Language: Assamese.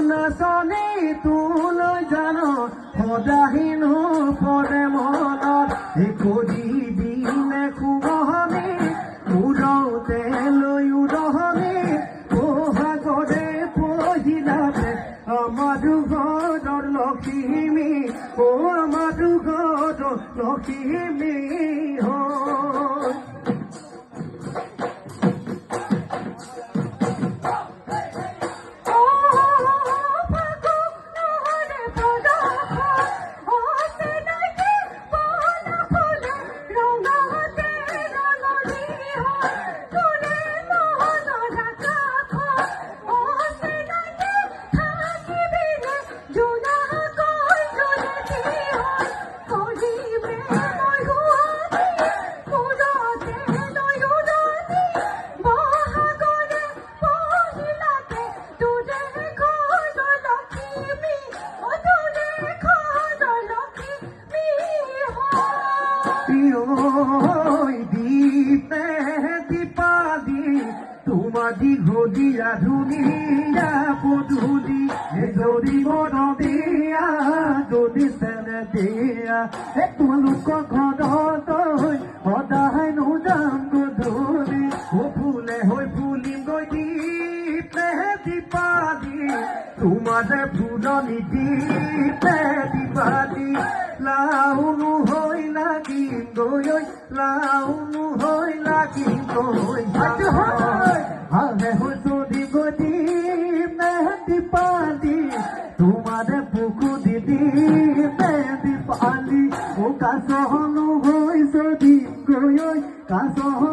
নাচনী তোলৈ জানো সদাহিনো পৰে মনত একদি দিনে শুৱনি উৰতে লৈ উৰহনি বহাগৰে পহিলাতে আমাৰ ঘৰৰ লখিমী আমাৰ ঘৰৰ লখিমী হয় তোমাদি ঘদিয়া ধুনীয়া পদূলি যদি মন দিয়া যদি চেনে দিয়া তোমালোকৰ ঘৰত সদায় নোযাম গধূলি ফুলে হৈ ফুলিম গৈ দীপালি তোমাৰে ফুলনি দীপালি লাউনো হৈ লাগিম গৈ লাউনো হৈ লাগিম গৈ হালে হৈ যদি গতি মেহেন্দি পালি তোমাৰে বুকু দিদি মেহেন্দি পালি ও কাছহনো হৈ যদি গৈ কাছহ